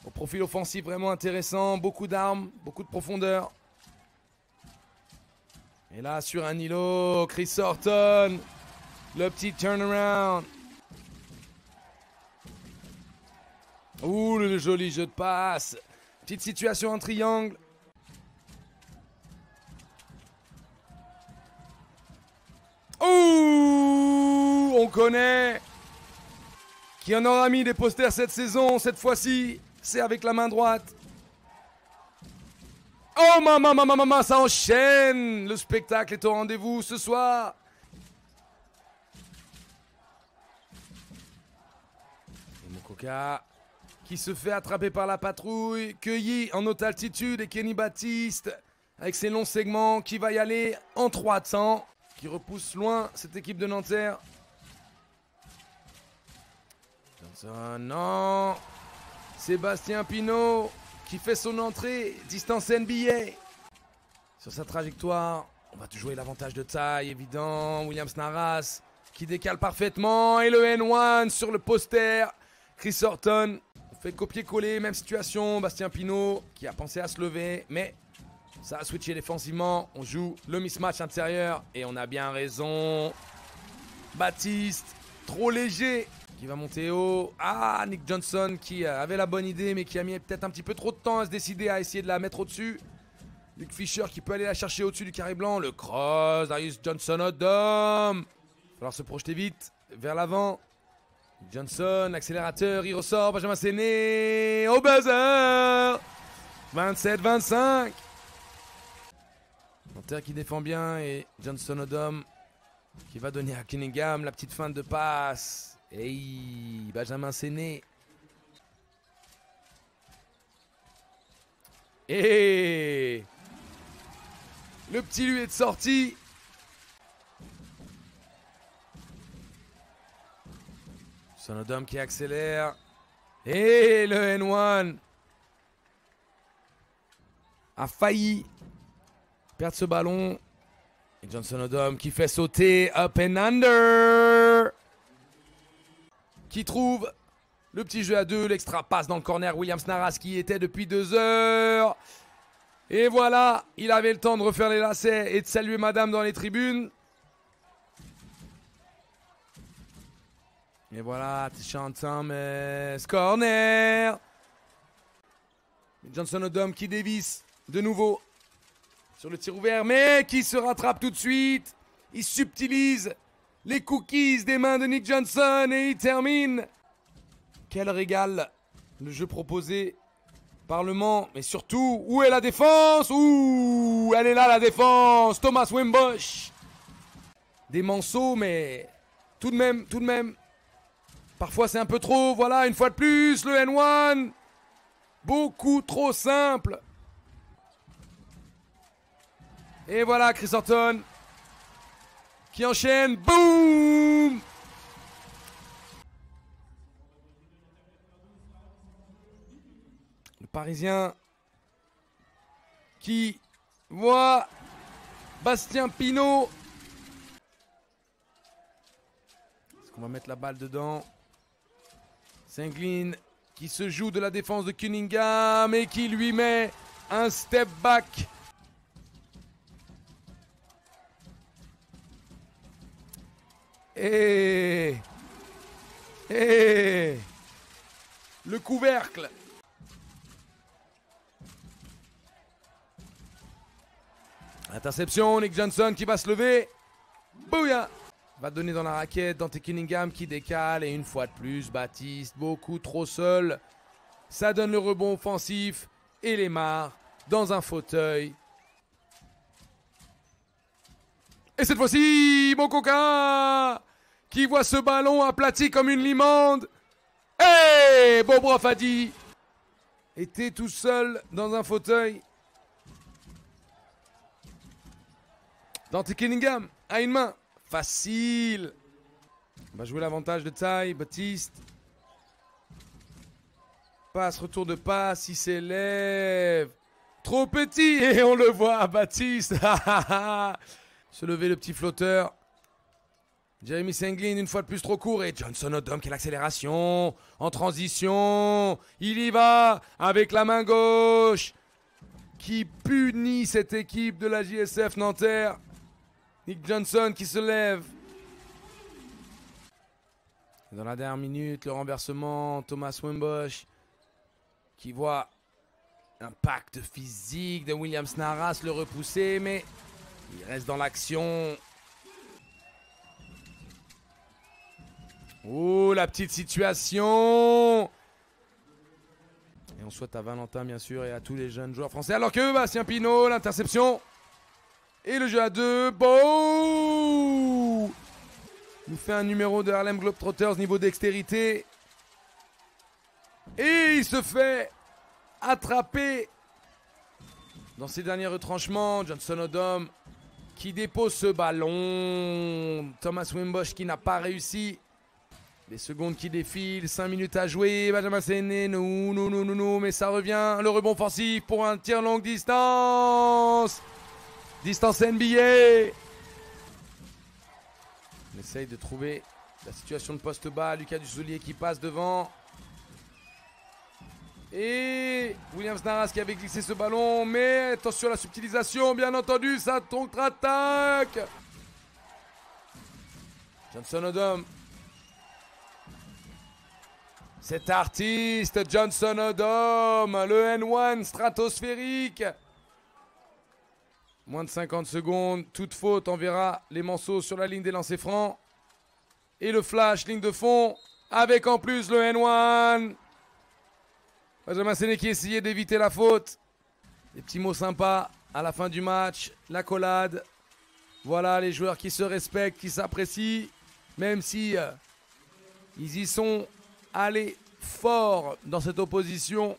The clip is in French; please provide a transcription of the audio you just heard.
Au profil offensif vraiment intéressant, beaucoup d'armes, beaucoup de profondeur. Et là sur un îlot, Chris Horton, le petit turnaround. Ouh, le joli jeu de passe. Petite situation en triangle. Ouh, on connaît. Qui en aura mis des posters cette saison, cette fois-ci, c'est avec la main droite. Oh maman, ça enchaîne. Le spectacle est au rendez-vous ce soir. Et Mokoka qui se fait attraper par la patrouille, cueilli en haute altitude, et Kenny Baptiste avec ses longs segments qui va y aller en 3 temps, qui repousse loin cette équipe de Nanterre. Johnson, non. Sébastien Pinault qui fait son entrée, distance NBA. Sur sa trajectoire, on va te jouer l'avantage de taille, évident. Williams Naras qui décale parfaitement. Et le N1 sur le poster. Chris Horton, on fait copier-coller, même situation. Bastien Pinault qui a pensé à se lever, mais ça a switché défensivement. On joue le mismatch intérieur et on a bien raison. Baptiste, trop léger, qui va monter haut. Ah, Nick Johnson qui avait la bonne idée, mais qui a mis peut-être un petit peu trop de temps à se décider à essayer de la mettre au-dessus. Luke Fisher qui peut aller la chercher au-dessus du carré blanc. Le cross, Darius Johnson-Odom. Il va falloir se projeter vite vers l'avant. Johnson, accélérateur, il ressort. Benjamin Séné au buzzer. 27-25. Nanterre qui défend bien et Johnson-Odom qui va donner à Cunningham la petite feinte de passe. Et Benjamin Séné. Et le petit lui est sorti. Johnson-Odom qui accélère. Et le N1 a failli perdre ce ballon. Et Johnson-Odom qui fait sauter up and under. Qui trouve le petit jeu à 2. L'extra passe dans le corner. Williams Naras qui y était depuis 2 heures. Et voilà, il avait le temps de refaire les lacets et de saluer madame dans les tribunes. Et voilà, Tishan Thomas, corner. Johnson-Odom qui dévisse de nouveau sur le tir ouvert, mais qui se rattrape tout de suite. Il subtilise les cookies des mains de Nick Johnson et il termine. Quel régal le jeu proposé par Le Mans, mais surtout, où est la défense? Ouh, elle est là la défense. Thomas Wimbush. Des manceaux, mais tout de même. Parfois c'est un peu trop, voilà, une fois de plus, le N1. Beaucoup trop simple. Et voilà, Chris Horton qui enchaîne, boum. Le Parisien qui voit Bastien Pinault. Est-ce qu'on va mettre la balle dedans? Senglin qui se joue de la défense de Cunningham et qui lui met un step back. Et le couvercle. Interception, Nick Johnson qui va se lever. Bouya! Va donner dans la raquette, Dante Cunningham qui décale. Et une fois de plus, Baptiste, beaucoup trop seul. Ça donne le rebond offensif. Et Lemar dans un fauteuil. Et cette fois-ci, Mokoka qui voit ce ballon aplati comme une limande. Et Bobro Fadi était tout seul dans un fauteuil. Dante Cunningham à une main. Facile. On va jouer l'avantage de taille. Baptiste. Passe, retour de passe. Il s'élève. Trop petit. Et on le voit, Baptiste. Se lever le petit flotteur. Jeremy Senglin une fois de plus trop court et Johnson Odom qui a l'accélération en transition. Il y va avec la main gauche qui punit cette équipe de la JSF Nanterre. Nick Johnson qui se lève. Dans la dernière minute, le renversement, Thomas Wimbush qui voit l'impact physique de Williams Naras le repousser, mais il reste dans l'action. Oh, la petite situation. Et on souhaite à Valentin, bien sûr, et à tous les jeunes joueurs français. Alors que Bastien Pinault, l'interception. Et le jeu à 2. Bon, nous fait un numéro de Harlem Globetrotters niveau dextérité. Et il se fait attraper dans ses derniers retranchements. Johnson Odom qui dépose ce ballon. Thomas Wimbush qui n'a pas réussi. Les secondes qui défilent, 5 minutes à jouer. Benjamin Séné, non, mais ça revient. Le rebond offensif pour un tir longue distance. Distance NBA. On essaye de trouver la situation de poste bas. Lucas Dussolier qui passe devant. Et Williams Naras qui avait glissé ce ballon. Mais attention à la subtilisation, bien entendu. Ça contre-attaque. Johnson Odom. Cet artiste, Johnson Odom, le N1 stratosphérique. Moins de 50 secondes, toute faute enverra les Manceaux sur la ligne des lancers francs. Et le flash, ligne de fond, avec en plus le N1. Benjamin Séné qui essayait d'éviter la faute. Des petits mots sympas à la fin du match, l'accolade. Voilà les joueurs qui se respectent, qui s'apprécient, même si ils y sont allés fort dans cette opposition.